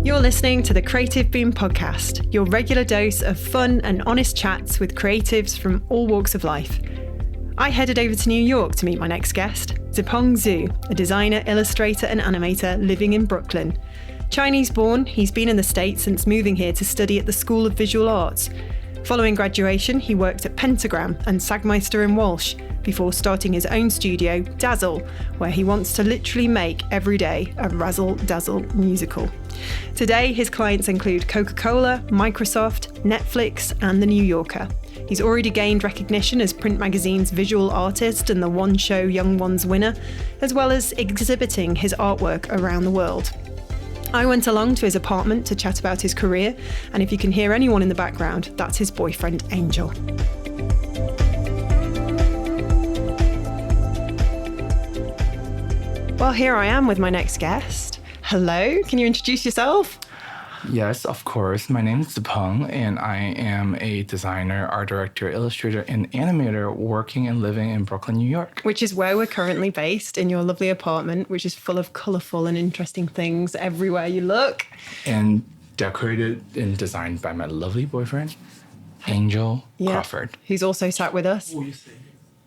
You're listening to the Creative Boom Podcast, your regular dose of fun and honest chats with creatives from all walks of life. I headed over to New York to meet my next guest, Zipeng Zhu, a designer, illustrator and animator living in Brooklyn. Chinese born, he's been in the States since moving here to study at the School of Visual Arts. Following graduation, he worked at Pentagram and Sagmeister in Walsh before starting his own studio, Dazzle, where he wants to literally make every day a razzle-dazzle musical. Today, his clients include Coca-Cola, Microsoft, Netflix, and The New Yorker. He's already gained recognition as Print Magazine's visual artist and the One Show Young Ones winner, as well as exhibiting his artwork around the world. I went along to his apartment to chat about his career, and if you can hear anyone in the background, that's his boyfriend, Angel. Well, here I am with my next guest. Hello, can you introduce yourself? Yes, of course. My name is Zipeng, and I am a designer, art director, illustrator, and animator working and living in Brooklyn, New York. Which is where we're currently based, in your lovely apartment, which is full of colourful and interesting things everywhere you look. And decorated and designed by my lovely boyfriend, Angel Crawford. Who's also sat with us. Oh, you say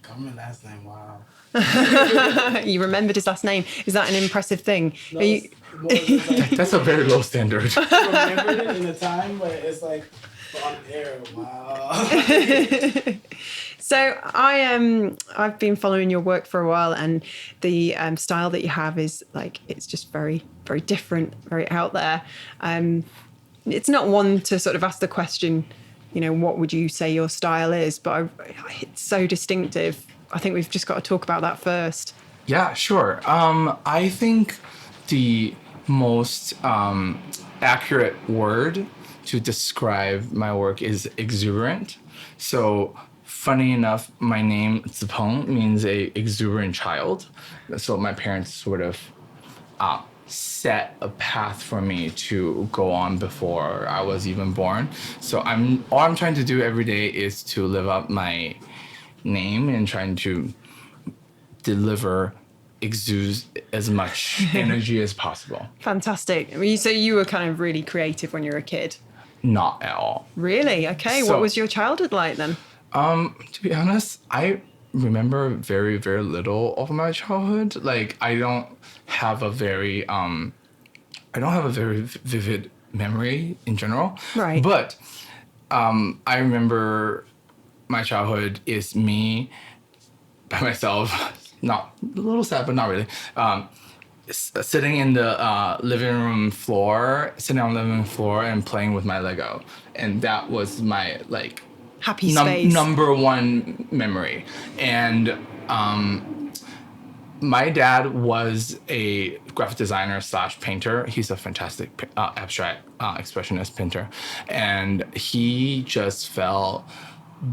government last name, wow. You remembered his last name. Is that an impressive thing? No, That's a very low standard. I remembered it in the time, but it's like on air, wow. So I've been following your work for a while, and the style that you have is like, it's just very, very different, very out there. It's not one to sort of ask the question, you know, what would you say your style is? But it's so distinctive. I think we've just got to talk about that first. Yeah, sure. I think the most accurate word to describe my work is exuberant. So funny enough, my name Zipeng means a exuberant child. So my parents sort of set a path for me to go on before I was even born. So all I'm trying to do every day is to live up my name and trying to exude as much energy as possible. Fantastic. I mean, so you were kind of really creative when you were a kid? Not at all. Really? Okay. So, what was your childhood like then? To be honest, I remember very, very little of my childhood. Like, I don't have a very vivid memory in general. Right. But I remember my childhood is me by myself, not a little sad, but not really, sitting in the living room floor and playing with my Lego. And that was my, like, happy space. Number one memory. And my dad was a graphic designer / painter. He's a fantastic abstract expressionist painter. And he just felt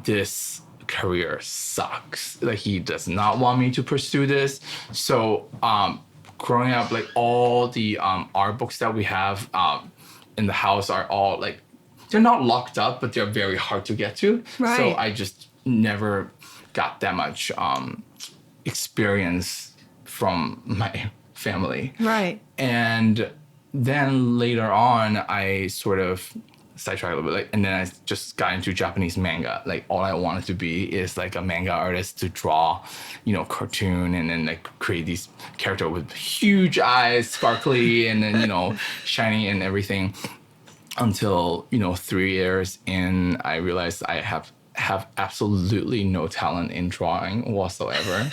this career sucks. Like, he does not want me to pursue this. So growing up, like, all the art books that we have in the house are all, like, they're not locked up, but they're very hard to get to. Right. So I just never got that much experience from my family. Right. And then later on, I sort of sidetracked a little bit, like, and then I just got into Japanese manga. Like, all I wanted to be is like a manga artist to draw, you know, cartoon and then like create these characters with huge eyes, sparkly, and then, you know, shiny and everything. Until, you know, 3 years in, I realized I have absolutely no talent in drawing whatsoever.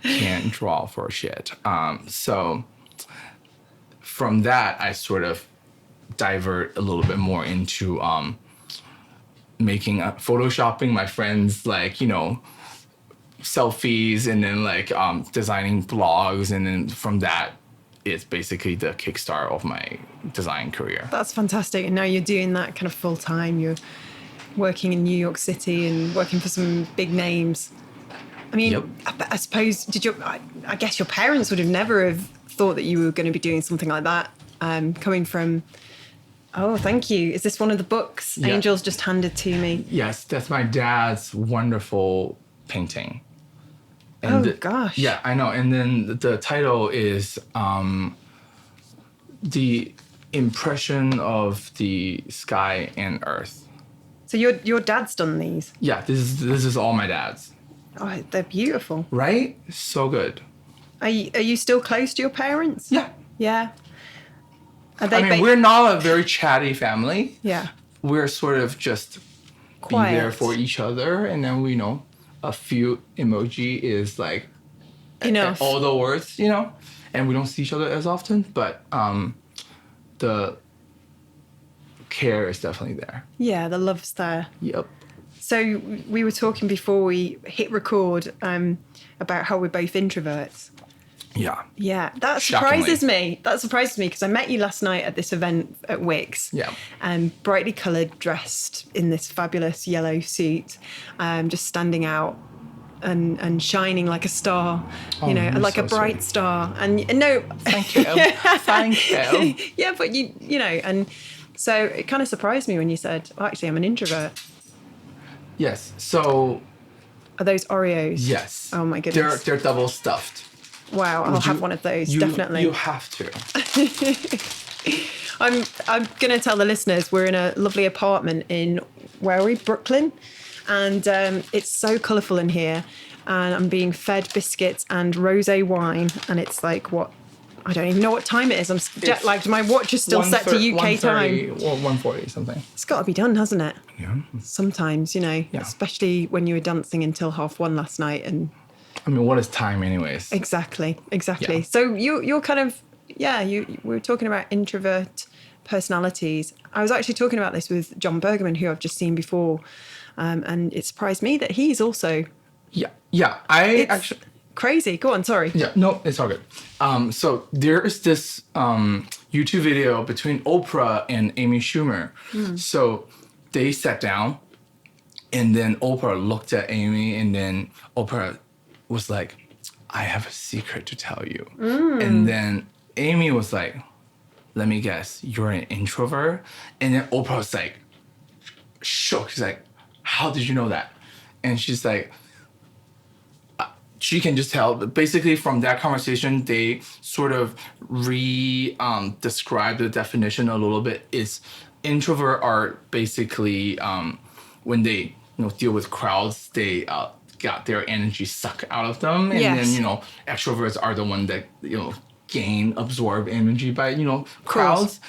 Can't draw for shit. So from that, I sort of divert a little bit more into photoshopping my friends, like, you know, selfies, and then like designing blogs, and then from that, it's basically the kickstart of my design career. That's fantastic. And now you're doing that kind of full time. You're working in New York City and working for some big names. I mean, yep. I suppose, I guess your parents would have never have thought that you were going to be doing something like that, coming from, oh, thank you. Is this one of the books Angel's just handed to me? Yes, that's my dad's wonderful painting. And gosh. Yeah, I know. And then the title is impression of the sky and earth. So your dad's done these? Yeah, this is all my dad's. Oh, they're beautiful. Right? So good. Are you still close to your parents? Yeah. Yeah. Are I mean, we're not a very chatty family. Yeah. We're sort of just Quiet. be there for each other, and then we know a few emoji is like Enough. all the words, and we don't see each other as often, but the care is definitely there. Yeah, the love's there. Yep. So we were talking before we hit record about how we're both introverts. Yeah. Yeah, that Shockingly. surprises me. That surprises me because I met you last night at this event at Wix. Yeah. Brightly coloured, dressed in this fabulous yellow suit, just standing out and shining like a star, you're like so a bright sweet. star. And no, Thank you. Thank you. yeah, but and so it kind of surprised me when you said, "Oh, actually, I'm an introvert." Yes. So Are those Oreos? yes. Oh my goodness. They're double stuffed. Wow, I'll have one of those, definitely. You have to. I'm going to tell the listeners we're in a lovely apartment in, where are we? Brooklyn. And it's so colourful in here. And I'm being fed biscuits and rosé wine. And it's like, what? I don't even know what time it is. I'm jet lagged. My watch is still set to UK time. Or 1:40 something. It's got to be done, hasn't it? Yeah. Sometimes, especially when you were dancing until 1:30 last night. And I mean, what is time anyways? Exactly. Yeah. So you're kind of, we were talking about introvert personalities. I was actually talking about this with John Bergman, who I've just seen before, and it surprised me that he's also Yeah. it's crazy. Go on, sorry. Yeah, no, it's all good. So there is this YouTube video between Oprah and Amy Schumer. So they sat down, and then Oprah looked at Amy, and then Oprah was like, "I have a secret to tell you." And then Amy was like, "Let me guess, you're an introvert?" And then Oprah was like, shook. She's like, "How did you know that?" And she's like, she can just tell. But basically, from that conversation, they sort of describe the definition a little bit. Is introvert are basically when they deal with crowds, they got their energy sucked out of them, and Yes. then extroverts are the one that absorb energy by crowds.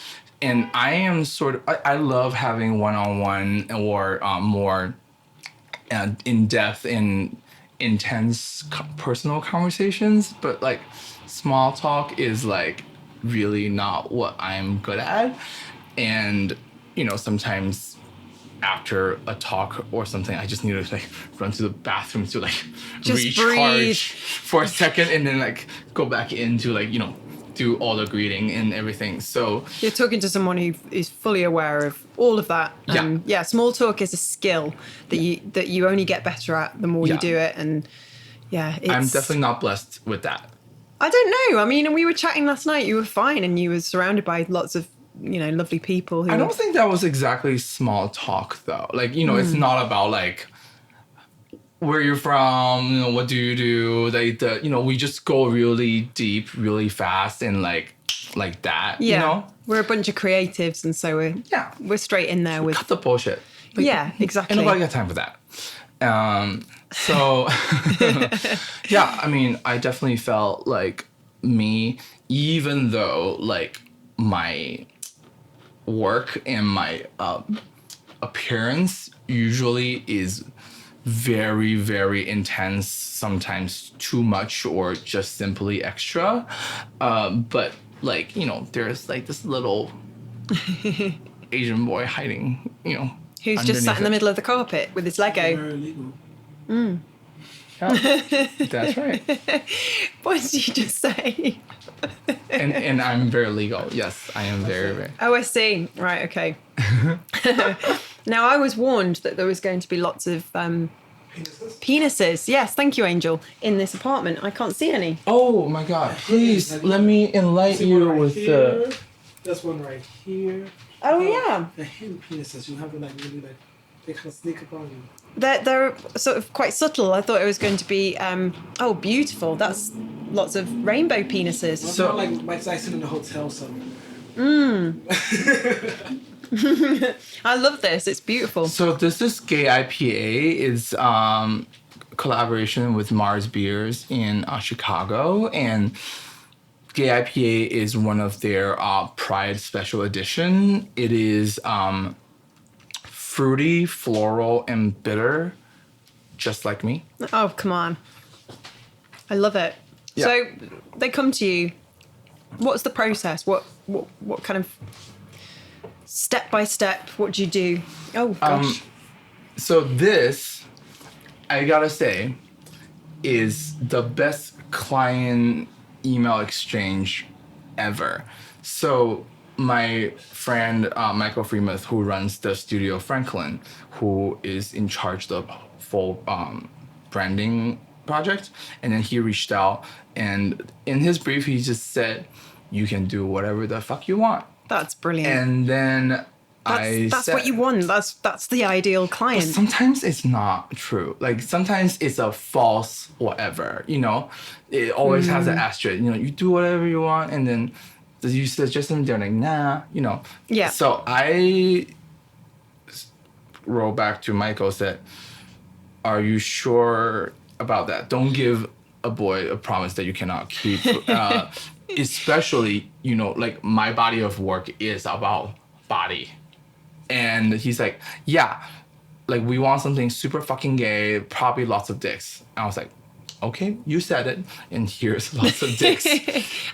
And I am I love having one-on-one or more in-depth and intense personal conversations, but like small talk is like really not what I'm good at. And sometimes after a talk or something, I just need to like run to the bathroom to like Just recharge breathe. for a second, and then like go back into like do all the greeting and everything. So You're talking to someone who is fully aware of all of that. Yeah. Small talk is a skill that you only get better at the more you Yeah. do it. And it's, I'm definitely not blessed with that. I don't know. I mean, we were chatting last night. You were fine, and you were surrounded by lots of lovely people. Who I don't think that was exactly small talk though. Like, it's not about like where you're from, what do you do? Like we just go really deep, really fast, and like that. We're a bunch of creatives, and so we're straight in there with Cut the bullshit. Like, Yeah, exactly. Ain't nobody got time for that. So yeah, I mean, I definitely felt like me, even though like my work and my appearance usually is very, very intense, sometimes too much or just simply extra. But like, there's like this little Asian boy hiding, who's just sat in the middle of the carpet with his Lego. Very illegal. Yeah, that's right. What did you just say? And I'm very legal. Yes, I am very, very. Oh, I see. Right, okay. Now, I was warned that there was going to be lots of penises. Yes, thank you, Angel. In this apartment, I can't see any. Oh my God! Please let me enlighten See one you right with here. the. That's one right here. Oh, yeah. The hidden penises. You have to like really like they kind of sneak up on you. They're sort of quite subtle. I thought it was going to be, beautiful. That's lots of rainbow penises. It's So- not like Mike Tyson in a hotel somewhere. I love this. It's beautiful. So this is Gay IPA. It's collaboration with Mars Beers in Chicago, and Gay IPA is one of their Pride Special Edition. It is fruity, floral, and bitter, just like me. Oh, come on. I love it. Yeah. So they come to you. What's the process? What kind of step by step? What do you do? Oh gosh. So this, I gotta say, is the best client email exchange ever. So my friend Michael Freemuth, who runs the Studio Franklin, who is in charge of the full branding project, and then he reached out, and in his brief he just said, you can do whatever the fuck you want. That's brilliant. And then that's what you want. That's the ideal client. But sometimes it's not true. Like sometimes it's a false whatever. You know, it always has an asterisk. You know, you do whatever you want, and then you suggest them. They're like, nah. You know. Yeah. So I wrote back to Michael, said, "Are you sure about that? Don't give a boy a promise that you cannot keep." Especially, you know, like my body of work is about body. And he's like, yeah, like we want something super fucking gay, probably lots of dicks. And I was like, okay, you said it, and here's lots of dicks.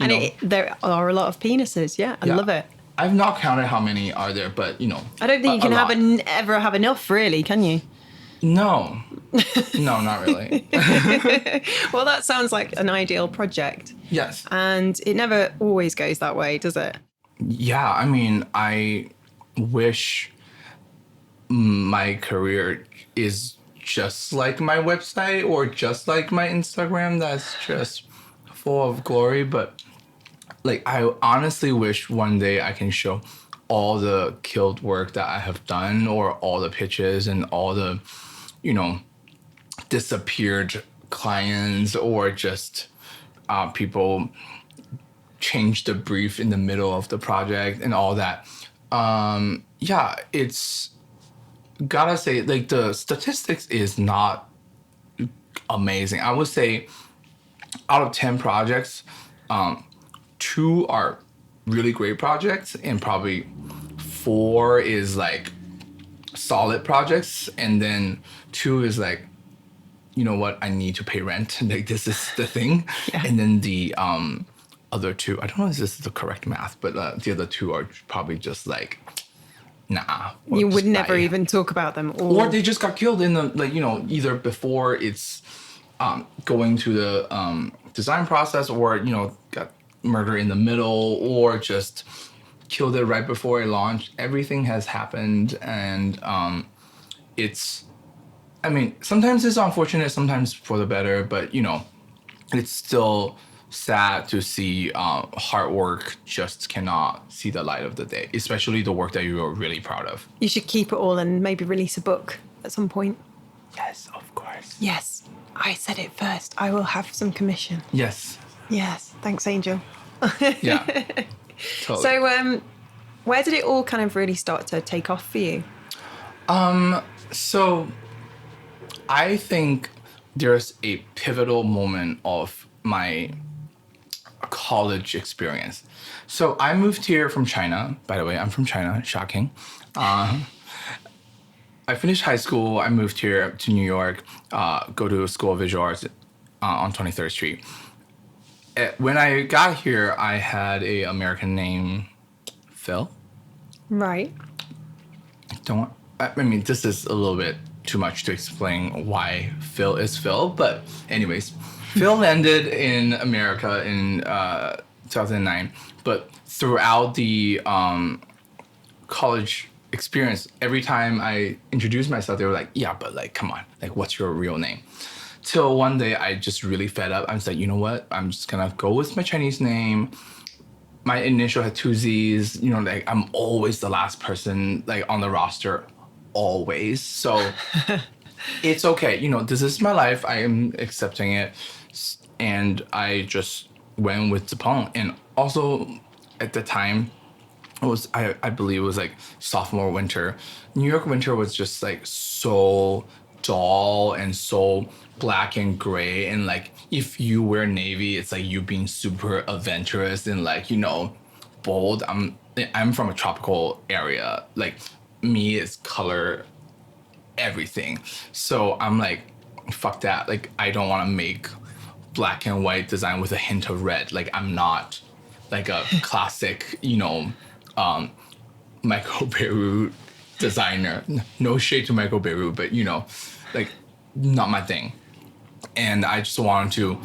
And there are a lot of penises. Yeah, I love it. I've not counted how many are there, but you know. I don't think you can ever have enough, really, can you? No, not really. Well, that sounds like an ideal project. Yes. And it never always goes that way, does it? Yeah, I mean, I wish my career is just like my website or just like my Instagram that's just full of glory, but like I honestly wish one day I can show all the killed work that I have done, or all the pitches and all the, you know, disappeared clients, or just people change the brief in the middle of the project and all that. Yeah, it's gotta say, like the statistics is not amazing. I would say out of 10 projects, 2 are really great projects, and probably 4 is like solid projects, and then 2 is like, you know what, I need to pay rent. Like this is the thing. Yeah. And then the other 2, I don't know if this is the correct math, but the other 2 are probably just like, nah. You would never even talk about them. Or they just got killed in the, like, you know, either before it's going to the design process, or, you know, got murdered in the middle, or just killed it right before it launched. Everything has happened, and it's, I mean, sometimes it's unfortunate, sometimes for the better, but, you know, it's still sad to see hard work just cannot see the light of the day, especially the work that you are really proud of. You should keep it all and maybe release a book at some point. Yes, of course. Yes, I said it first. I will have some commission. Yes. Yes, thanks, Angel. Yeah. Totally. So, where did it all kind of really start to take off for you? So I think there's a pivotal moment of my college experience. So I moved here from China. By the way, I'm from China. Shocking. I finished high school. I moved here to New York, go to School of Visual Arts on 23rd Street. When I got here, I had a American name, Phil. Right. I mean, this is a little bit too much to explain why Phil is Phil, but anyways, Phil landed in America in 2009, but throughout the college experience, every time I introduced myself, they were like, yeah, but like, come on, like, what's your real name? Till one day I just really fed up. I was like, you know what? I'm just gonna go with my Chinese name. My initial had 2 Z's, you know, like I'm always the last person like on the roster, always. So it's okay. You know, this is my life. I am accepting it. And I just went with Zipeng. And also at the time, I believe it was like sophomore winter. New York winter was just like so dull and so black and gray, and like if you wear navy, it's like you being super adventurous and like, you know, bold. I'm from a tropical area. Like me is color everything. So I'm like, fuck that. Like I don't want to make black and white design with a hint of red. Like I'm not like a classic, you know, Michael Beirut designer. No shade to Michael Beirut, but you know, like not my thing. And I just wanted to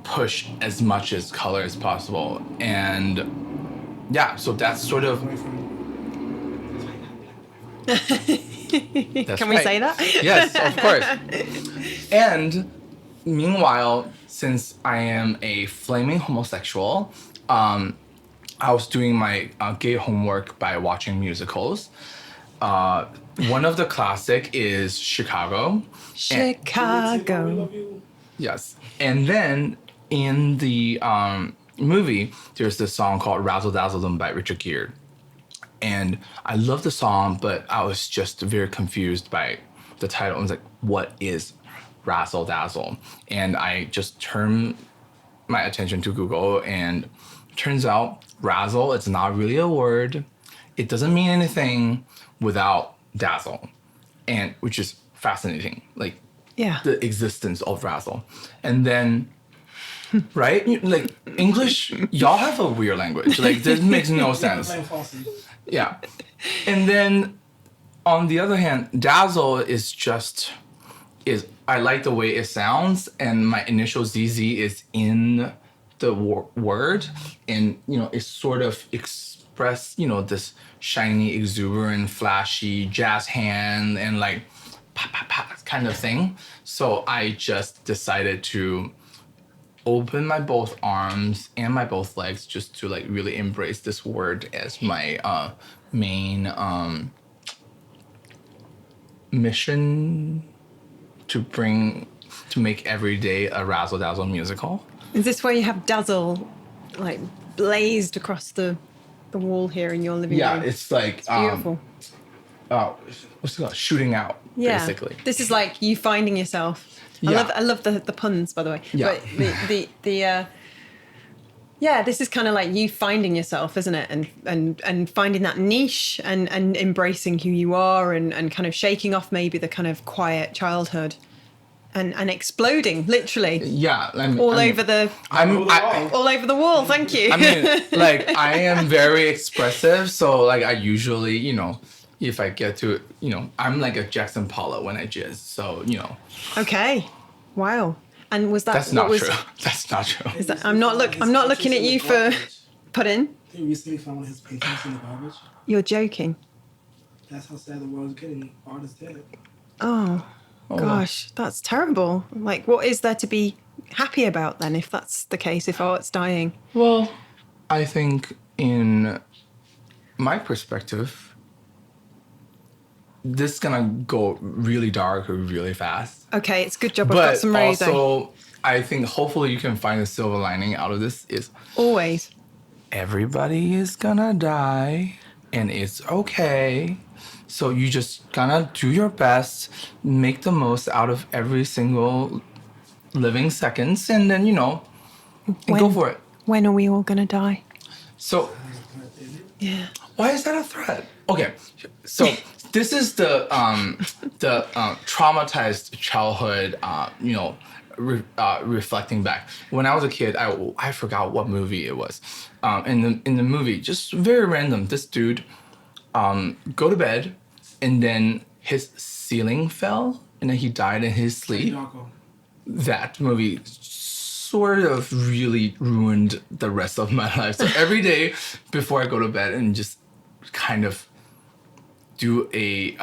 push as much as color as possible. And yeah, so that's sort of. Can we say that? Yes, of course. And meanwhile, since I am a flaming homosexual, I was doing my gay homework by watching musicals. One of the classic is Chicago. Chicago. Yes. And then in the movie, there's this song called Razzle Dazzle by Richard Gere. And I love the song, but I was just very confused by the title. I was like, what is Razzle Dazzle? And I just turned my attention to Google, and turns out razzle, it's not really a word. It doesn't mean anything without dazzle, and which is fascinating. Like the existence of razzle. And then, right? Like English, y'all have a weird language. Like this makes no sense. Yeah. And then on the other hand, dazzle is I like the way it sounds, and my initial ZZ is in the word, and you know, it sort of express, you know, this shiny, exuberant, flashy jazz hand and like pa pa pa kind of thing. So I just decided to open my both arms and my both legs just to like really embrace this word as my main mission to make every day a razzle dazzle musical. Is this where you have dazzle like blazed across the wall here in your living room? Yeah, it's like it's beautiful. What's it called? Shooting out, basically. This is like you finding yourself. Yeah. I love the puns, by the way. Yeah. But this is kind of like you finding yourself, isn't it? And finding that niche and embracing who you are and kind of shaking off maybe the kind of quiet childhood and exploding, literally. Yeah. All over the wall. Thank you. I mean, like I am very expressive, so like I usually, you know, if I get to, you know, I'm like a Jackson Pollock when I jizz, so you know. Okay. Wow. And was that? That's not true. That's not true. Is that, I'm not looking at you for. Put in. He recently found one of his paintings in the garbage. You're joking. That's how sad the world is getting. Artists dead. Oh gosh, that's terrible. Like, what is there to be happy about then, if that's the case? If art's dying? Well, I think in my perspective, this is gonna go really dark really fast. Okay, it's a good job I've got some rose. But also, I think hopefully you can find a silver lining out of this is always everybody is gonna die and it's okay. So you just gonna do your best, make the most out of every single living seconds, and then, you know, go for it. When are we all gonna die? So, yeah. Why is that a threat? Okay, so this is the traumatized childhood, you know, reflecting back. When I was a kid, I forgot what movie it was. In the movie, just very random, this dude go to bed, and then his ceiling fell, and then he died in his sleep. That movie sort of really ruined the rest of my life. So every day before I go to bed and just kind of do a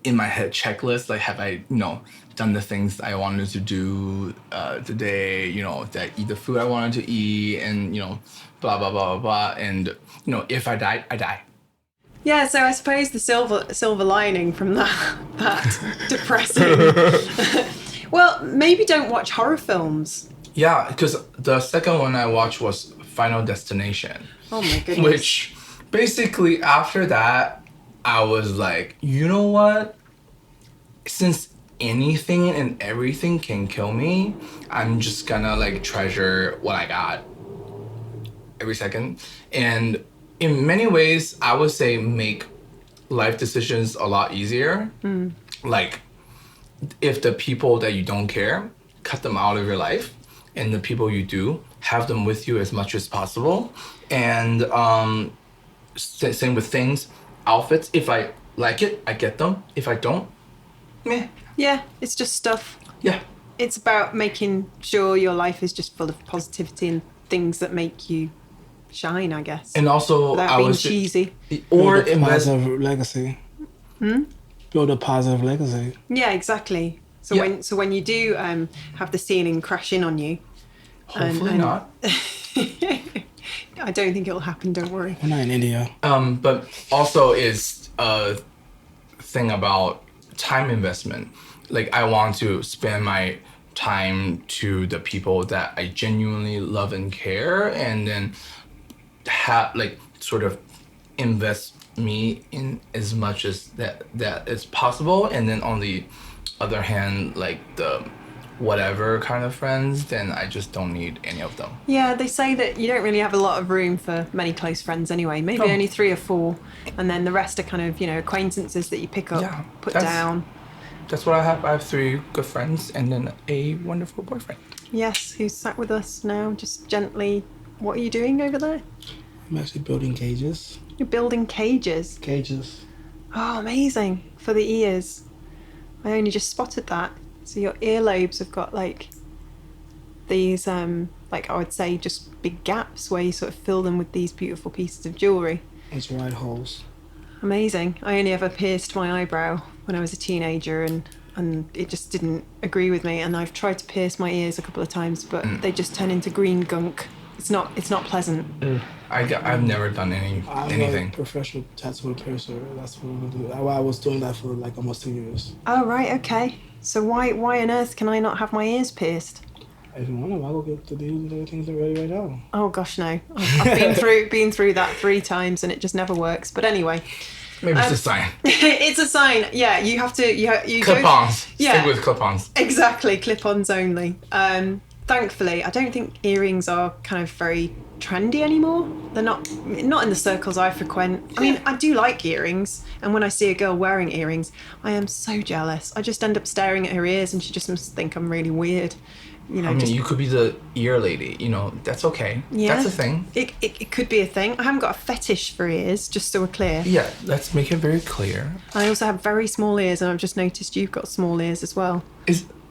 in my head checklist, like have I, you know, done the things I wanted to do today, you know, that eat the food I wanted to eat, and, you know, blah blah blah blah blah, and, you know, if I die, I die. Yeah, so I suppose the silver lining from that depressing. Well, maybe don't watch horror films. Yeah, because the second one I watched was Final Destination. Oh my goodness. Which basically after that, I was like, you know what? Since anything and everything can kill me, I'm just gonna like treasure what I got every second. And in many ways, I would say make life decisions a lot easier. Like, if the people that you don't care, cut them out of your life, and the people you do, have them with you as much as possible. And same with things, outfits. If I like it, I get them. If I don't, meh. Yeah, it's just stuff. Yeah. It's about making sure your life is just full of positivity and things that make you shine, I guess. And also, without I being was cheesy. or Build a invest. positive legacy. Build a positive legacy. Yeah, exactly. So Yeah. when you do have the ceiling crash in on you, Hopefully not. I don't think it'll happen. Don't worry. We're not in India. But also is a thing about time investment. Like, I want to spend my time to the people that I genuinely love and care, and then have like sort of invest me in as much as that is possible. And then on the other hand, like the whatever kind of friends, then I just don't need any of them. Yeah, they say that you don't really have a lot of room for many close friends anyway. Maybe No. only 3 or 4, and then the rest are kind of acquaintances that you pick up, Yeah, put that's- down. That's what I have. I have 3 good friends and then a wonderful boyfriend. Yes, who's sat with us now, just gently. What are you doing over there? I'm actually building cages. You're building cages. Cages. Oh, amazing. For the ears. I only just spotted that. So your earlobes have got like these, like I would say, just big gaps where you sort of fill them with these beautiful pieces of jewellery. It's wide holes. Amazing. I only ever pierced my eyebrow when I was a teenager, and it just didn't agree with me. And I've tried to pierce my ears a couple of times, but they just turn into green gunk. It's not pleasant. I've never done I'm anything. a professional tattoo piercer. That's what we do. I was doing that for like almost 2 years. Oh right, okay. So why on earth can I not have my ears pierced? If you want to, I'll go get the deals and everything ready right now. Oh gosh, no. I've been through that 3 times and it just never works. But anyway, Maybe it's a sign. it's a sign. Yeah, you have to. You Clip-ons. Yeah. Stick with clip-ons. Exactly, clip-ons only. Thankfully, I don't think earrings are kind of very trendy anymore. They're not in the circles I frequent. I mean, I do like earrings, and when I see a girl wearing earrings, I am so jealous. I just end up staring at her ears, and she just must think I'm really weird. I mean, you could be the ear lady. That's okay. Yeah. That's a thing. It could be a thing. I haven't got a fetish for ears, just so we're clear. Yeah, let's make it very clear. I also have very small ears, and I've just noticed you've got small ears as well.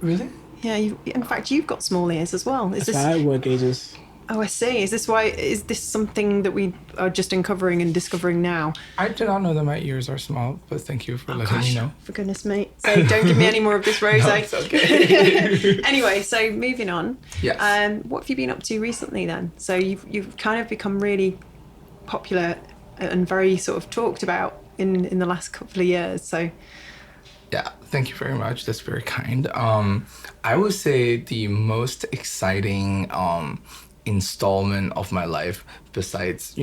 Really? Yeah, in fact, you've got small ears as well. Is That's this? why I wear gauges. Oh, I see. Is this something that we are just uncovering and discovering now? I did not know that my ears are small, but thank you for letting me know. For goodness me. So don't give me any more of this rosé. No, it's okay. Anyway, so moving on. Yes. What have you been up to recently then? So you've kind of become really popular and very sort of talked about in the last couple of years. So Yeah, thank you very much. That's very kind. I would say the most exciting installment of my life, besides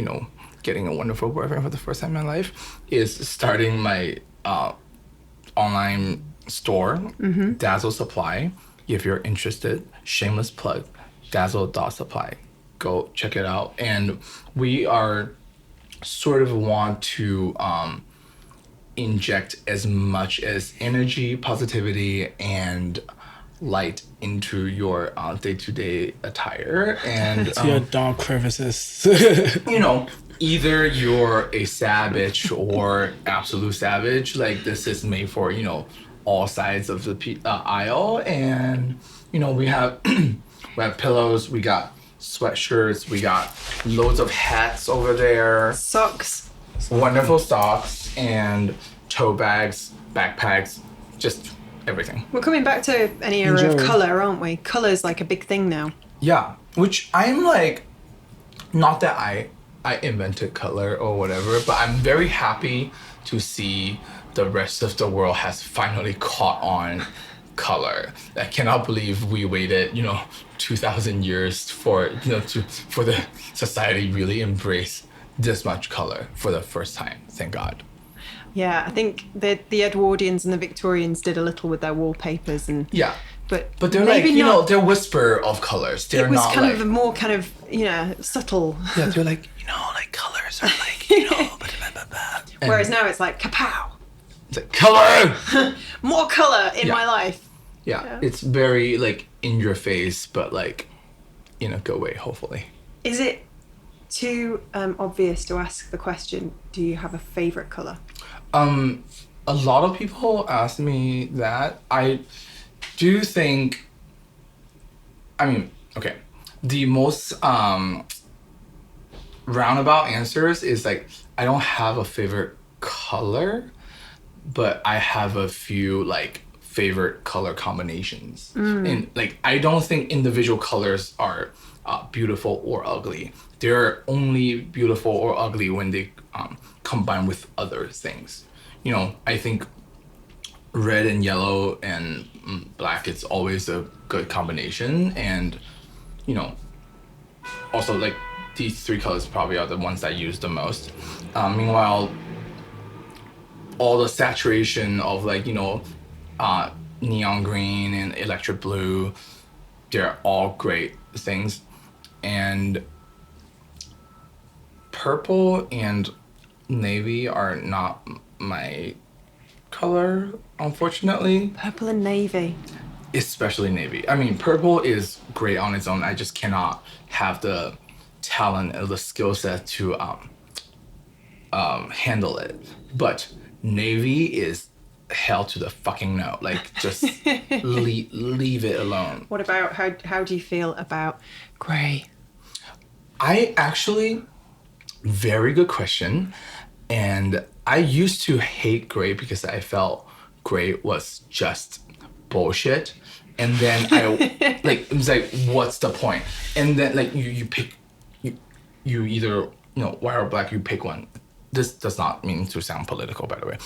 getting a wonderful boyfriend for the first time in my life, is starting my online store, Dazzle Supply. If you're interested, shameless plug, dazzle.supply. Go check it out. And we are sort of want to inject as much as energy, positivity, and light into your day-to-day attire. And To your dark crevices. either you're a savage or absolute savage. Like, this is made for all sides of the aisle. And we have we have pillows, we got sweatshirts, we got loads of hats over there, socks. wonderful socks, and tote bags, backpacks, just everything. We're coming back to an era of Enjoy. colour, aren't we? Colour's like a big thing now. Yeah, which I'm like, not that I invented color or whatever, but I'm very happy to see the rest of the world has finally caught on color. I cannot believe we waited, 2,000 years for, for the society really embrace this much color for the first time. Thank God. Yeah, I think the Edwardians and the Victorians did a little with their wallpapers and Yeah. but they're like, they're whisper of colors. They're it was not kind like, of a more kind of, subtle. Yeah, they're like, like colors are like, blah, blah, blah. Whereas now it's like kapow. It's like color. More color in my life. Yeah, it's very like in your face, but like, go away, hopefully. Is it too obvious to ask the question, do you have a favorite color? A lot of people ask me that. I do think, okay, the most roundabout answers is like, I don't have a favorite color, but I have a few like favorite color combinations. And like, I don't think individual colors are beautiful or ugly. They're only beautiful or ugly when they combine with other things. I think red and yellow and black, it's always a good combination. And, also like these three colors probably are the ones I use the most. Meanwhile, all the saturation of like, neon green and electric blue, they're all great things. And purple and navy are not my color, unfortunately. Purple and navy. Especially navy. Purple is great on its own. I just cannot have the talent or the skill set to handle it. But navy is hell to the fucking no. Like, just leave it alone. What about, how do you feel about grey? I actually, very good question. And I used to hate gray because I felt gray was just bullshit. And then it was like, what's the point? And then like you pick, you either, white or black, you pick one. This does not mean to sound political, by the way.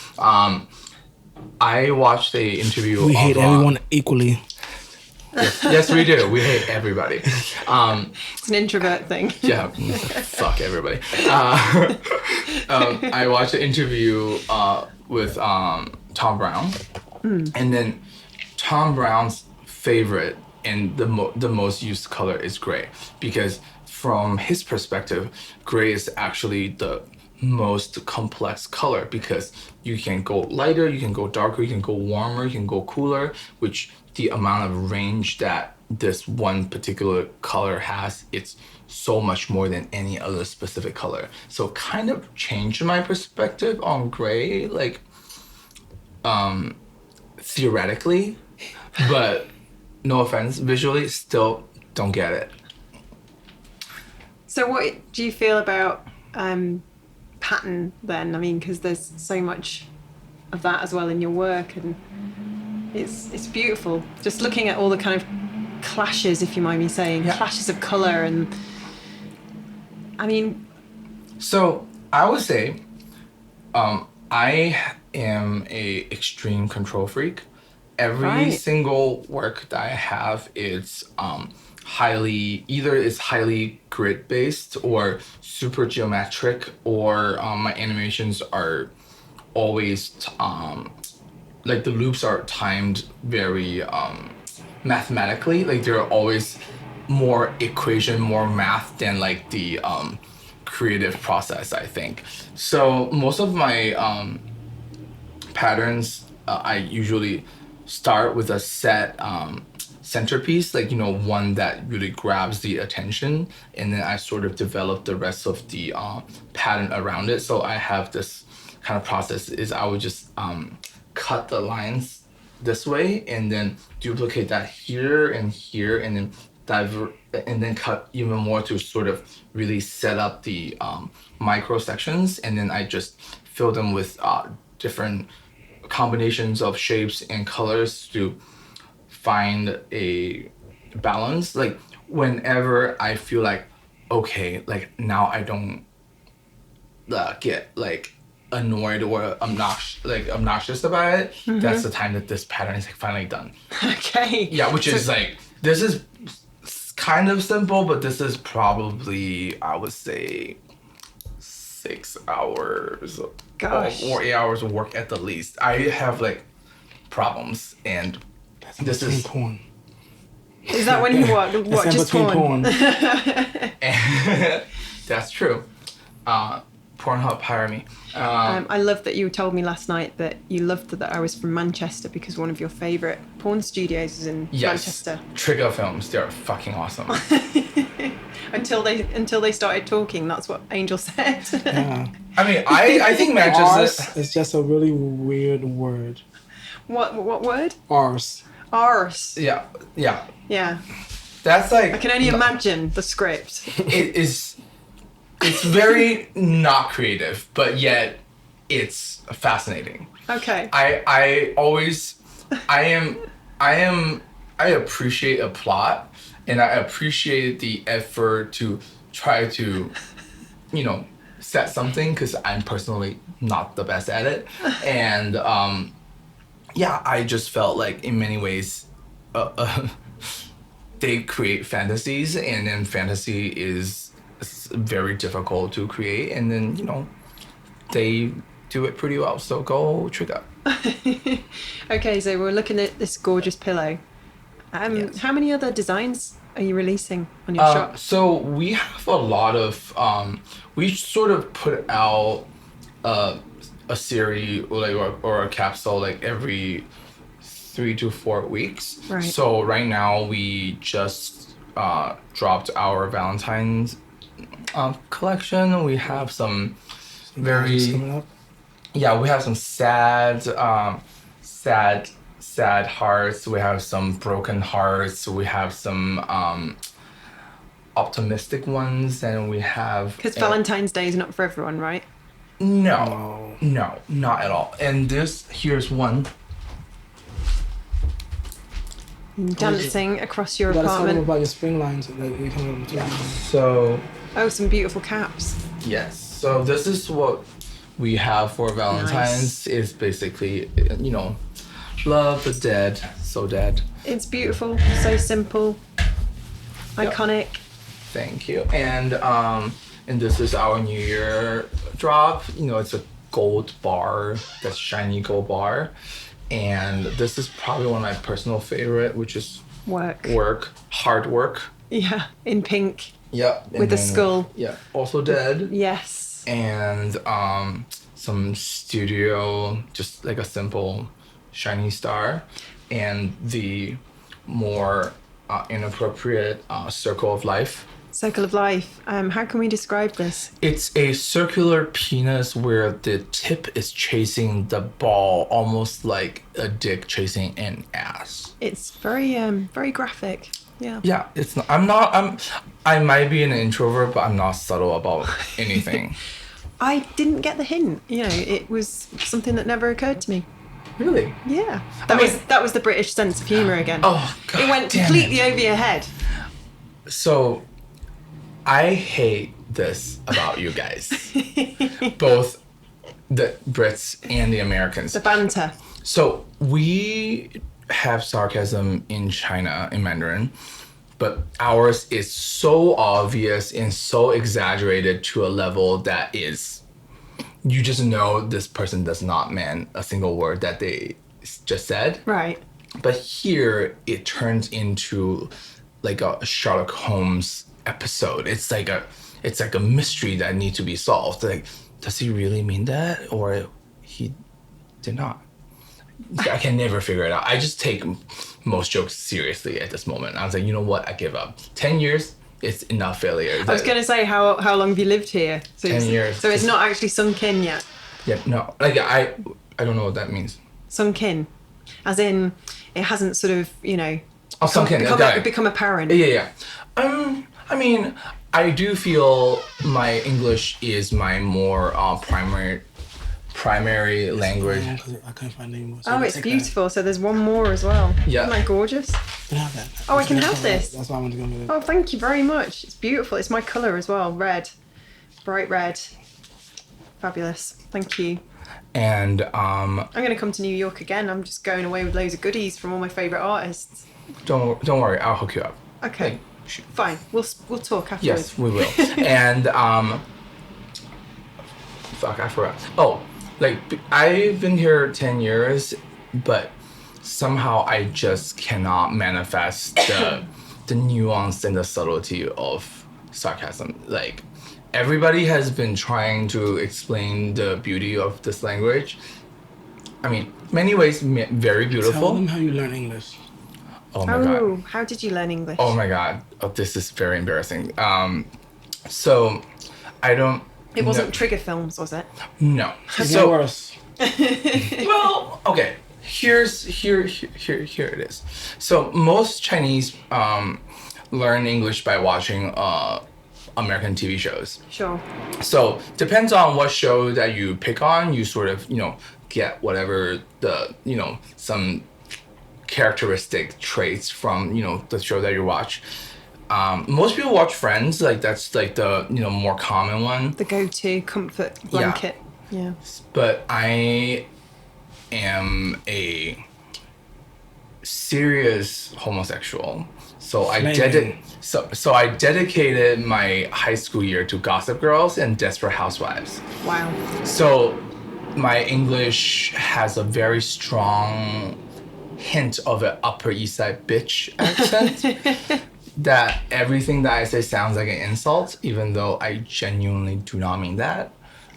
I watched a interview. We hate everyone equally. Yes, we do. We hate everybody. It's an introvert thing. Yeah, fuck everybody. I watched an interview with Tom Brown, and then Tom Brown's favorite and the most used color is gray, because from his perspective, gray is actually the most complex color, because you can go lighter, you can go darker, you can go warmer, you can go cooler, which the amount of range that this one particular color has, it's so much more than any other specific color. So kind of changed my perspective on gray, like theoretically, but no offense, visually still don't get it. So what do you feel about pattern then? I mean, because there's so much of that as well in your work, and it's beautiful. Just looking at all the kind of clashes, if you mind me saying, clashes of colour, and I mean. So I would say, I am a extreme control freak. Every single work that I have, it's highly grid based or super geometric, or my animations are always like the loops are timed very mathematically. Like they're always more equation, more math than like the creative process, I think. So most of my patterns, I usually start with a set centerpiece, like, one that really grabs the attention, and then I sort of develop the rest of the pattern around it. So I have this kind of process is I would just cut the lines this way and then duplicate that here, and then and then cut even more to sort of really set up the micro sections, and then I just fill them with different combinations of shapes and colors to find a balance. Like whenever I feel like, okay, like now I don't get like annoyed or obnoxious about it, that's the time that this pattern is like finally done. Okay. Yeah, which is like, this is kind of simple, but this is probably, I would say, 6 hours Gosh. or 8 hours of work at the least. I have like problems, and That's this between is porn. Is that when you what That's in just between porn? that's true. Pornhub, hire me. I love that you told me last night that you loved that I was from Manchester because one of your favourite porn studios is in Manchester. Trigger Films, they're fucking awesome. Until they started talking, that's what Angel said. Yeah. I mean, I think Manchester. Arse is just a really weird word. What word? Arse. Arse. Yeah. Yeah. That's like. I can only imagine the script. It is. It's very not creative, but yet it's fascinating. Okay. I appreciate a plot, and I appreciate the effort to try to, set something, because I'm personally not the best at it. And I just felt like in many ways they create fantasies, and then fantasy is very difficult to create, and then they do it pretty well, so go Trigger. Okay, so we're looking at this gorgeous pillow. Yes. How many other designs are you releasing on your shop? So we have a lot of we sort of put out a series or a capsule like every 3 to 4 weeks. Right. So right now we just dropped our Valentine's collection. We have some very we have some sad hearts. We have some broken hearts. We have some optimistic ones, and we have Because Valentine's Day is not for everyone, right? no, not at all. And here's one. Dancing across your You gotta tell them apartment. about your spring lines that you can between. So Oh, some beautiful caps. yes, so this is what we have for Valentine's. Is basically love the dead, so dead. It's beautiful, so simple, iconic. Thank you. And this is our New Year drop. It's a gold bar, that's shiny gold bar. And this is probably one of my personal favorite, which is hard work. Yeah, in pink. Yep. With a skull. Yeah, also dead. Yes. And some studio, just like a simple shiny star. And the more inappropriate circle of life. Circle of life. How can we describe this? It's a circular penis where the tip is chasing the ball, almost like a dick chasing an ass. It's very graphic. Yeah. Yeah, it's not. I might be an introvert, but I'm not subtle about anything. I didn't get the hint. It was something that never occurred to me. Really? Yeah. That was the British sense of humour again. Oh God! It went completely over your head. So, I hate this about you guys, both the Brits and the Americans. The banter. So we have sarcasm in China in Mandarin, but ours is so obvious and so exaggerated to a level that is, you just know this person does not mean a single word that they just said. Right. But here it turns into like a Sherlock Holmes episode. It's like a mystery that needs to be solved. Like, does he really mean that, or he did not? I can never figure it out. I just take most jokes seriously at this moment. I was like, you know what? I give up. 10 years, it's enough failure. I was going to say, how long have you lived here? So 10 years. So it's not actually sunk in yet? Yeah, no. Like, I don't know what that means. Sunk in? As in, it hasn't sort of, Oh, sunk in. become apparent? Yeah. I mean, I do feel my English is my more primary language. I couldn't find any more. Oh, it's beautiful. So there's one more as well. Yeah. Isn't that gorgeous? You can have that. Oh, I can have this. That's why I wanted to go with it. Oh, thank you very much. It's beautiful. It's my colour as well. Red. Bright red. Fabulous. Thank you. And I'm going to come to New York again. I'm just going away with loads of goodies from all my favourite artists. don't worry, I'll hook you up. Okay. Like, Fine. We'll talk afterwards. yes, we will. And fuck, I forgot. Oh, like I've been here 10 years, but somehow I just cannot manifest the nuance and the subtlety of sarcasm. Like everybody has been trying to explain the beauty of this language. I mean, many ways very beautiful. Tell them how you learn English. Oh my god. How did you learn English? Oh my god. Oh, this is very embarrassing. So I don't. It wasn't trigger films, was it? No. So worse. Well, okay. Here it is. So most Chinese learn English by watching American TV shows. Sure. So depends on what show that you pick on, you sort of, get whatever the, some characteristic traits from, the show that you watch. Most people watch Friends, like that's like the, more common one. The go-to comfort blanket. Yeah. But I am a serious homosexual. So I dedicated my high school year to Gossip Girls and Desperate Housewives. Wow. So my English has a very strong hint of an Upper East Side bitch accent. That everything that I say sounds like an insult, even though I genuinely do not mean that.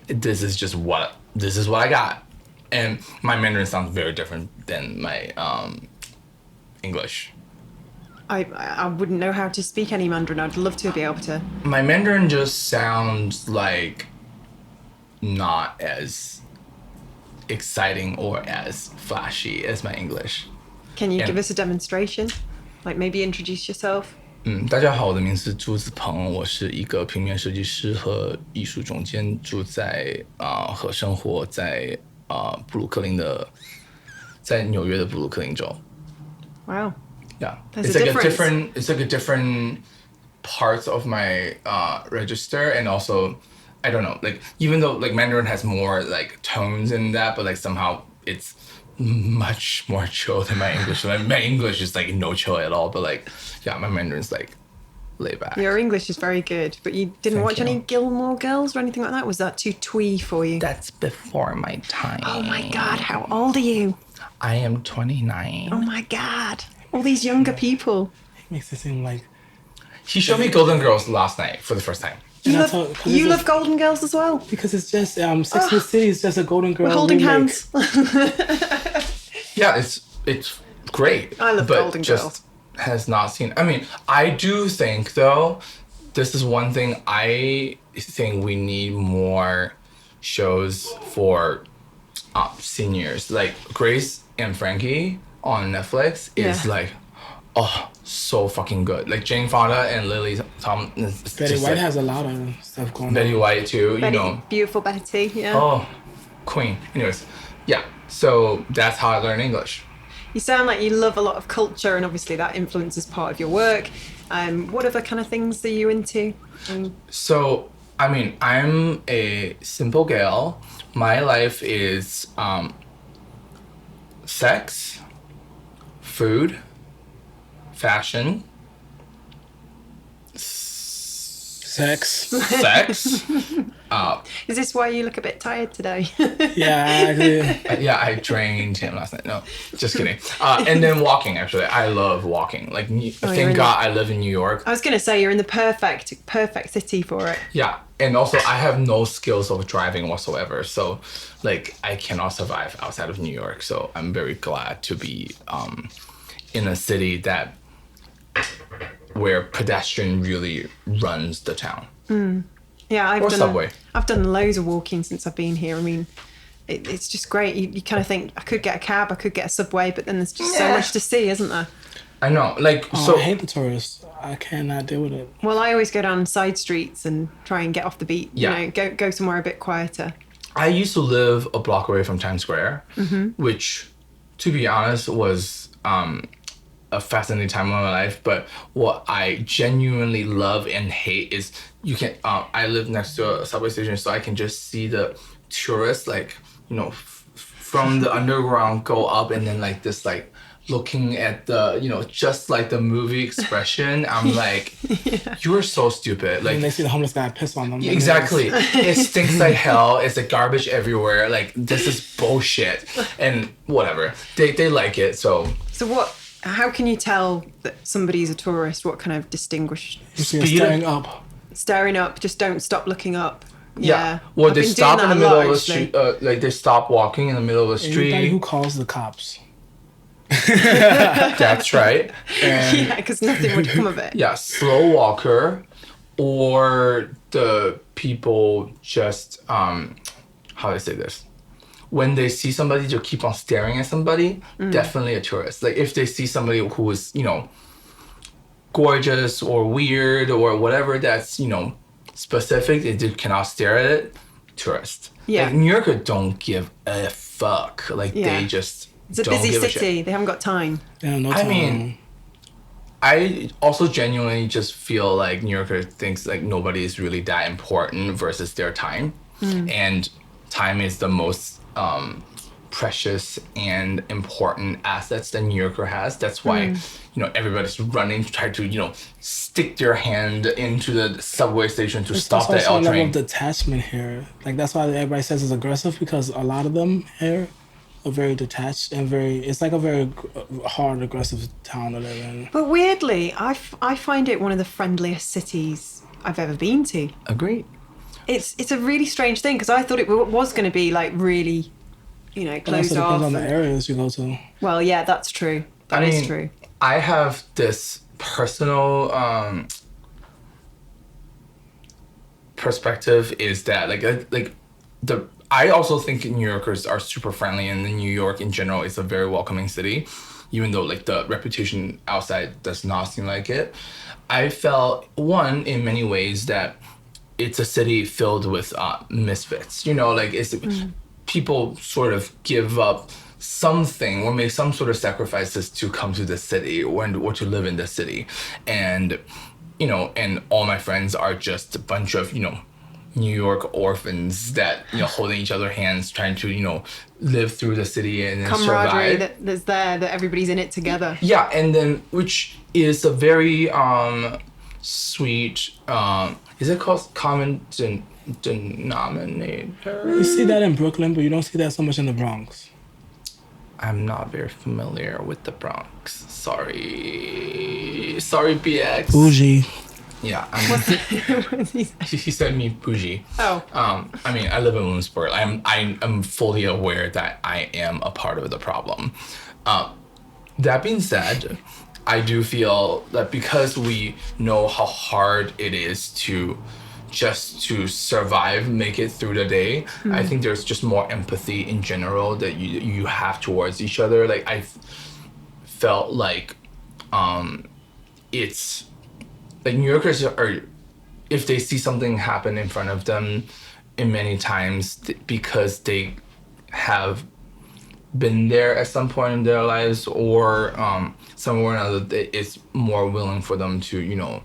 This is what I got. And my Mandarin sounds very different than my English. I wouldn't know how to speak any Mandarin. I'd love to be able to. My Mandarin just sounds like not as exciting or as flashy as my English. Can you give us a demonstration? Like maybe introduce yourself? 大家好，我的名字是朱子鹏，我是一个平面设计师和艺术总监，住在和生活在布鲁克林的，在纽约的布鲁克林州。Wow. Yeah, There's it's a like difference. It's like a different parts of my register, and also I don't know, like even though like Mandarin has more like tones in that, but like somehow it's much more chill than my English. Like, my English is like no chill at all, but like yeah, my Mandarin's like laid back. Your English is very good, but you didn't watch any Gilmore Girls or anything like that? Was that too twee for you? That's before my time. Oh my god, how old are you? I am 29. Oh my god. All these younger people. It makes it seem like He showed me Golden Girls last night for the first time. You love Golden Girls as well? because it's just Sex and the City is just a Golden Girl. We're holding remake. hands. Yeah, it's great. I love but Golden just Girls. Has not seen. I mean, I do think though, this is one thing I think we need more shows for seniors. Like Grace and Frankie on Netflix is Yeah. like, oh, so fucking good. Like Jane Fonda and Lily Tom. Betty White has a lot of stuff going Betty on. White too. Betty, You know. beautiful Betty, yeah. Oh, queen. Anyways, yeah. So that's how I learned English. You sound like you love a lot of culture, and obviously that influences part of your work. What other kind of things are you into? So, I mean, I'm a simple gal. My life is sex, food, fashion, Sex. Is this why you look a bit tired today? Yeah, actually. Yeah, I drained him last night. No, just kidding. And then walking, actually. I love walking. Like, thank God I live in New York. I was going to say, you're in the perfect city for it. Yeah, and also I have no skills of driving whatsoever. So, like, I cannot survive outside of New York. So I'm very glad to be in a city where pedestrian really runs the town. Yeah, Or subway. I've done loads of walking since I've been here. I mean, it's just great. You kind of think, I could get a cab, I could get a subway, but then there's just so much to see, isn't there? I know, like, I hate the tourists. I cannot deal with it. Well, I always go down side streets and try and get off the beat. Yeah. You know, go somewhere a bit quieter. I used to live a block away from Times Square, which, to be honest, was a fascinating time of my life. But what I genuinely love and hate is I live next to a subway station, so I can just see the tourists, like, from the underground go up and then like this, like, looking at the, just like the movie expression, I'm like, you're so stupid. Like, and they see the homeless guy piss on them. Exactly. It stinks like hell. It's like garbage everywhere. Like, this is bullshit. And whatever. They like it, so. So how can you tell that somebody's a tourist? What kind of distinguish? You see it staring up. Staring up, just don't stop looking up. Yeah. Well, they stop in the middle of the street. Actually. Like, they stop walking in the middle of the street. Anybody who calls the cops. That's right. And Yeah, because nothing would come of it. yeah, slow walker, or the people just how do I say this? When they see somebody, just keep on staring at somebody. Definitely a tourist. Like, if they see somebody who is gorgeous or weird or whatever that's specific, they just cannot stare at it. Tourist. Yeah. Like, New Yorker don't give a fuck. Like, they just. It's a don't busy give a city. shit. They haven't got time. Yeah, no I time. mean, I also genuinely just feel like New Yorker thinks like nobody is really that important versus their time. And time is the most precious and important assets that New Yorker has. That's why, everybody's running to try to, stick their hand into the subway station to stop the L level train. of detachment here. Like, that's why everybody says it's aggressive, because a lot of them here are very detached and it's like a very hard, aggressive town to live in. But weirdly, I find it one of the friendliest cities I've ever been to. Agreed. It's a really strange thing, because I thought it was going to be like really, It also closed depends off. on the areas you go to. Well, yeah, that's true. That is true. I have this personal perspective is that I also think New Yorkers are super friendly, and New York in general is a very welcoming city, even though like the reputation outside does not seem like it. I felt in many ways that it's a city filled with misfits. It's people sort of give up something or make some sort of sacrifices to come to the city or to live in the city, and and all my friends are just a bunch of New York orphans that holding each other's hands, trying to live through the city and then Camaraderie survive. that's there, that everybody's in it together. Yeah, and then which is a very sweet. Is it called common denominator? You see that in Brooklyn, but you don't see that so much in the Bronx. I'm not very familiar with the Bronx. Sorry, BX. Bougie. Yeah, He he said me bougie. Oh. I mean, I live in Williamsburg. I'm fully aware that I am a part of the problem. That being said, I do feel that because we know how hard it is to survive, make it through the day, I think there's just more empathy in general that you have towards each other. Like, I felt like it's like New Yorkers are, if they see something happen in front of them, in many times because they have been there at some point in their lives or somewhere or another, it's more willing for them to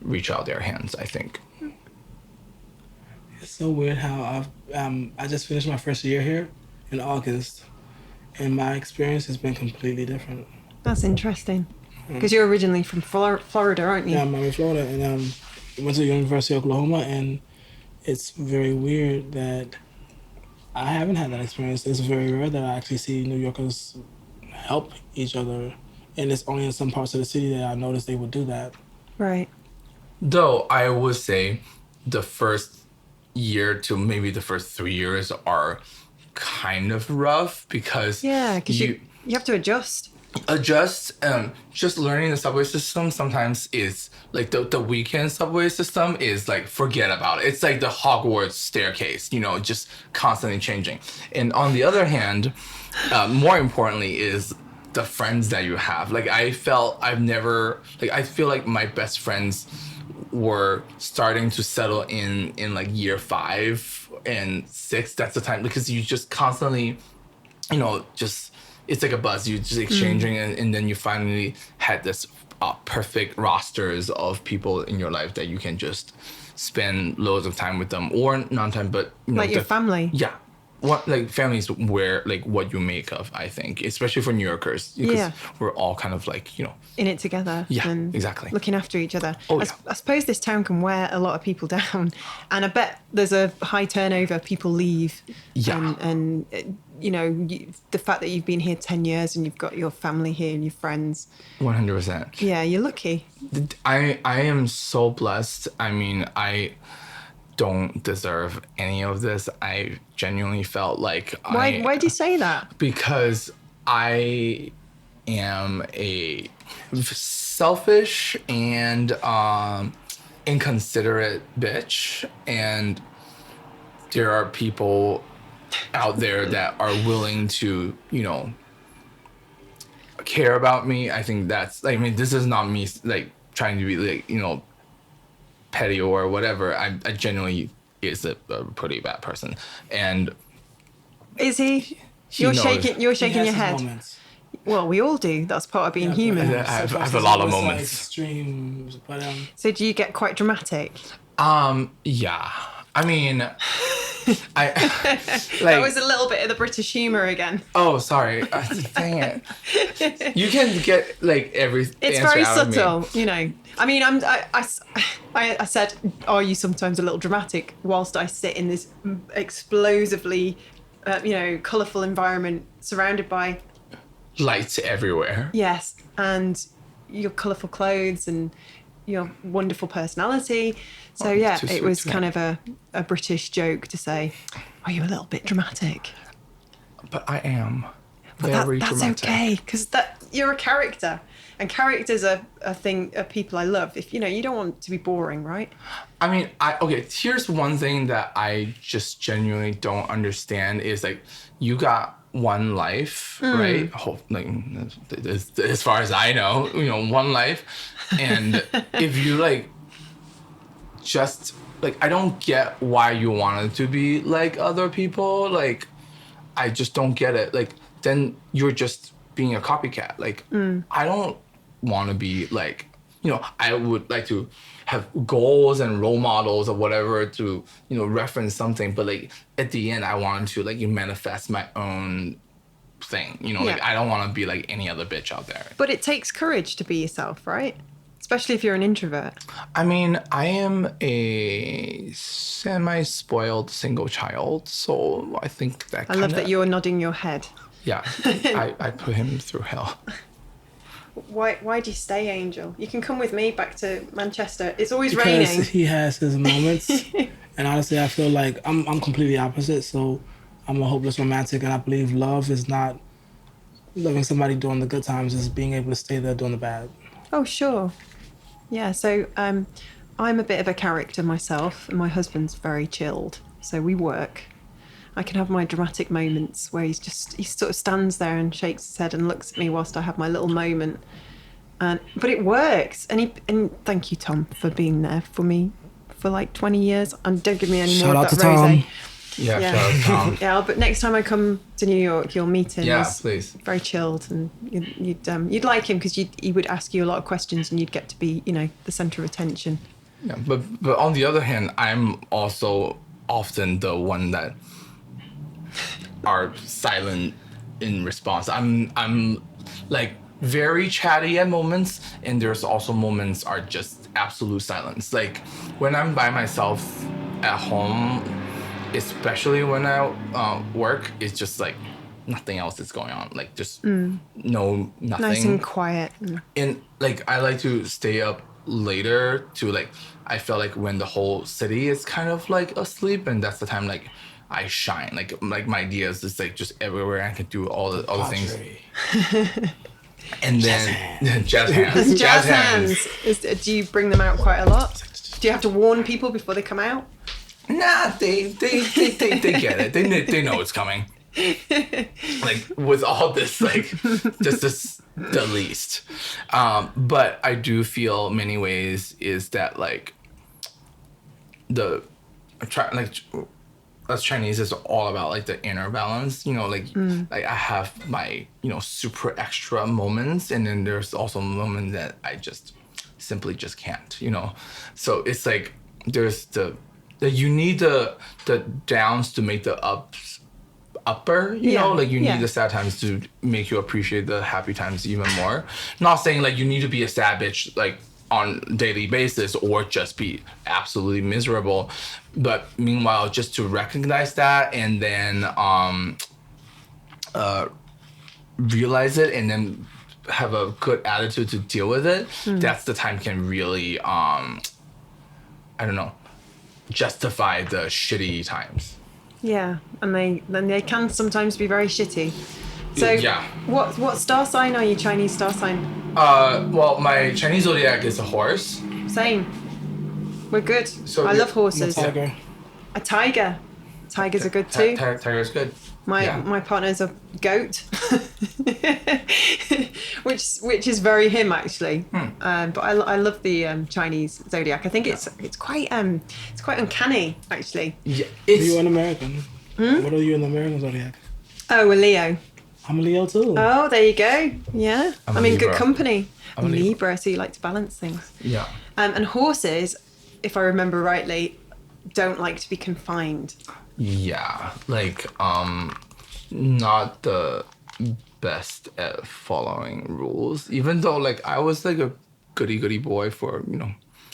reach out their hands, I think. It's so weird how I just finished my first year here in August, and my experience has been completely different. That's interesting. Because you're originally from Florida, aren't you? Yeah, I'm in Florida, and went to the University of Oklahoma, and it's very weird that I haven't had that experience. It's very rare that I actually see New Yorkers help each other, and it's only in some parts of the city that I noticed they would do that. Right. Though I would say the first year to maybe the first 3 years are kind of rough because because you have to adjust. Just learning the subway system sometimes is like the weekend subway system is like, forget about it. It's like the Hogwarts staircase, just constantly changing. And on the other hand, more importantly is the friends that you have. Like, I feel like my best friends were starting to settle in like year 5 and 6. That's the time, because you just constantly, it's like a buzz. You just exchanging, and then you finally had this perfect rosters of people in your life that you can just spend loads of time with them, or not time, but Like your family. Yeah. What, like, families where, like, what you make of, I think, especially for New Yorkers, because Yeah. we're all kind of like, In it together. Yeah, and exactly. looking after each other. Oh, I suppose this town can wear a lot of people down. And I bet there's a high turnover. People leave. Yeah. And the fact that you've been here 10 years and you've got your family here and your friends. 100%. Yeah, you're lucky. I am so blessed. I mean, I don't deserve any of this. I genuinely felt like Why do you say that? Because I am a selfish and inconsiderate bitch, and there are people out there that are willing to, care about me. I think that's, I mean, this is not me like trying to be like, petty or whatever. I genuinely is a pretty bad person, and Is he? You're knows. shaking your He has his head. moments. Well, we all do. That's part of being human. but I have sometimes a lot of it's, like, moments. extremes, but So do you get quite dramatic? Yeah. I mean, I That like. was a little bit of the British humour again. Oh, sorry. Dang it. You can get like every. It's answer very out of me. subtle, I mean, I said, are you sometimes a little dramatic? Whilst I sit in this explosively, colourful environment surrounded by Lights everywhere. yes, and your colourful clothes and your wonderful personality. So Oh, yeah, too it sweet was to me. kind of a British joke to say, are you a little bit dramatic? But I am But very that's dramatic. okay, because you're a character, and characters are people I love. If you don't want to be boring, right? I mean, okay, here's one thing that I just genuinely don't understand is like, you got one life, right? Like, as far as I know, one life. And if you like, just like, I don't get why you wanted to be like other people. Like, I just don't get it. Like, then you're just being a copycat. Like, I don't want to be like, I would like to have goals and role models or whatever to, reference something. But like, at the end, I want to like manifest my own thing. Like, Yeah. I don't want to be like any other bitch out there. But it takes courage to be yourself, right? Especially if you're an introvert. I mean, I am a semi-spoiled single child, so I think that I love that you're nodding your head. Yeah, I put him through hell. Why do you stay, Angel? You can come with me back to Manchester. It's always because raining. he has his moments, and honestly, I feel like I'm completely opposite. So I'm a hopeless romantic, and I believe love is not loving somebody during the good times; is being able to stay there during the bad. Oh, sure. Yeah, so I'm a bit of a character myself, and my husband's very chilled. So we work. I can have my dramatic moments where he sort of stands there and shakes his head and looks at me whilst I have my little moment. But it works. And thank you, Tom, for being there for me for like 20 years. And don't give me any Shout more out of to that rosé. Tom. Yeah, Yeah. shout out Tom. Yeah, but next time I come to New York, you'll meet him. Yeah, He's please. very chilled, and you'd like him because he would ask you a lot of questions, and you'd get to be the centre of attention. Yeah, but on the other hand, I'm also often the one that are silent in response. I'm like very chatty at moments, and there's also moments are just absolute silence. Like when I'm by myself at home, especially when I work, it's just like nothing else is going on. Like just nothing. Nice and quiet. And like I like to stay up later to like, I feel like when the whole city is kind of like asleep, and that's the time like I shine. Like my ideas is like just everywhere. I can do all the things. And then jazz hands. Jazz hands. Do you bring them out quite a lot? Do you have to warn people before they come out? Nah, they get it. They know it's coming. Like with all this, like just this the least. But I do feel many ways is that like as Chinese is all about like the inner balance, like I have my, super extra moments, and then there's also moments that I just simply just can't, So it's like there's you need the downs to make the ups upper, you know, like you need the sad times to make you appreciate the happy times even more. Not saying like you need to be a sad bitch like on daily basis or just be absolutely miserable, but meanwhile just to recognize that and then realize it and then have a good attitude to deal with it, that's the time can really I don't know, justify the shitty times. Yeah, and they can sometimes be very shitty. So yeah. What star sign are you? Chinese star sign? Well, my Chinese zodiac is a horse. Same. We're good. So I love horses. Tiger. A tiger. Tigers are good too. Tiger's good. My partner's a goat, which is very him actually. But I love the Chinese zodiac. I think it's quite uncanny actually. Yeah, Are you an American? What are you in the American zodiac? Oh, a Leo. I'm a Leo too. Oh, there you go. Yeah, I'm in good Libra. company. I'm a Libra, so you like to balance things. Yeah. And horses, if I remember rightly, don't like to be confined. Yeah, like not the best at following rules. Even though like I was like a goody boy for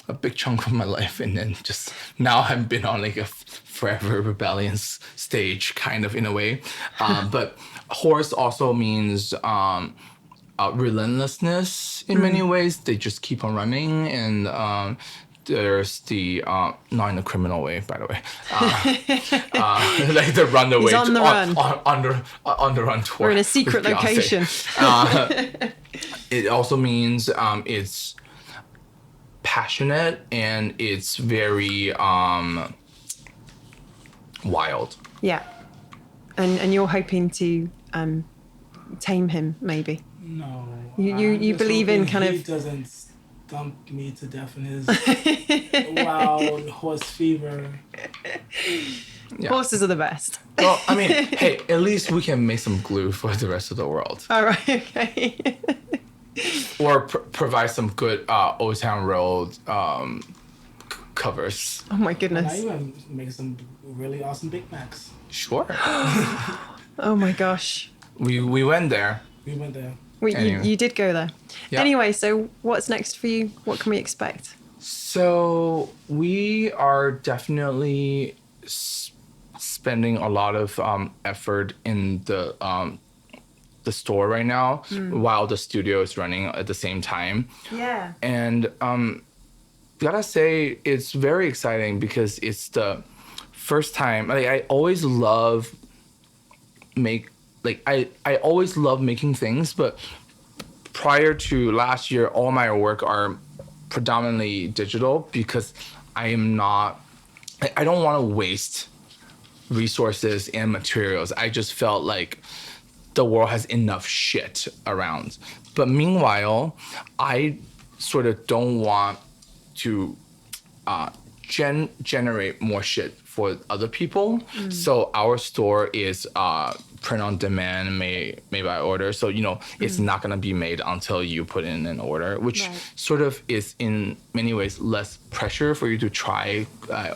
a big chunk of my life, and then just now I've been on like a forever rebellion stage, kind of in a way. But horse also means relentlessness in many ways. They just keep on running, and there's the not in a criminal way, by the way. Like the run away. He's on the run. On the run tour. We're in a secret with Beyonce. location. It also means it's passionate and it's very wild. Yeah, and you're hoping to tame him, maybe. No. You believe in kind he of. doesn't stump me to death in his wild horse fever. Yeah. Horses are the best. Well, I mean, hey, at least we can make some glue for the rest of the world. All right. Okay. Or provide some good Old Town Road covers. Oh my And I goodness. even make some really awesome Big Macs. Sure. Oh my gosh. We went there. We went there. Anyway. You did go there. Yeah. Anyway, so what's next for you? What can we expect? So we are definitely spending a lot of effort in the store right now while the studio is running at the same time. Yeah. And gotta say, it's very exciting because it's the first time. Like I always love I always love making things, but prior to last year, all my work are predominantly digital because I don't want to waste resources and materials. I just felt like the world has enough shit around. But meanwhile, I sort of don't want to generate more shit for other people. So our store is print on demand, made by order. So it's not gonna be made until you put in an order, which sort of is in many ways less pressure for you to try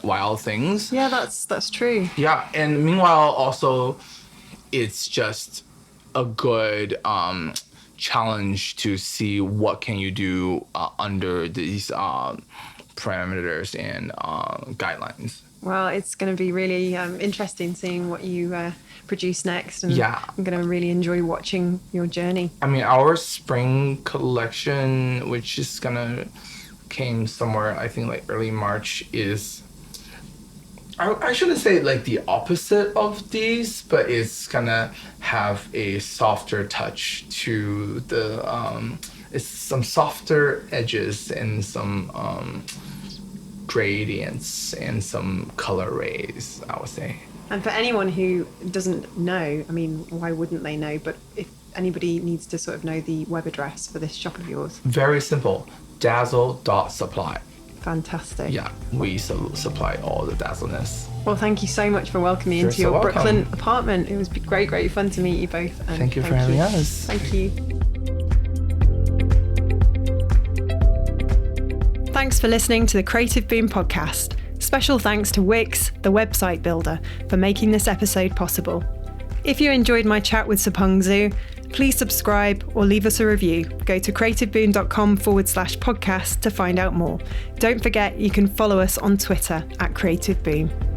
wild things. Yeah, that's true. Yeah, and meanwhile also it's just a good challenge to see what can you do under these parameters and guidelines. Well, it's going to be really interesting seeing what you produce next, and Yeah. I'm going to really enjoy watching your journey. I mean, our spring collection, which is gonna came somewhere, I think like early March, is I shouldn't say like the opposite of these, but it's gonna have a softer touch to the it's some softer edges and some gradients and some color rays, I would say. And for anyone who doesn't know, I mean, why wouldn't they know? But if anybody needs to sort of know the web address for this shop of yours. Very simple, dazzle.supply. Fantastic. Yeah, we supply all the dazzleness. Well, thank you so much for welcoming me You're into so your welcome. Brooklyn apartment. It was great fun to meet you both. And Thank you for having us. Thank you. Thanks for listening to the Creative Boom podcast. Special thanks to Wix, the website builder, for making this episode possible. If you enjoyed my chat with Zipeng Zhu, please subscribe or leave us a review. Go to creativeboom.com/podcast to find out more. Don't forget you can follow us on Twitter @CreativeBoom.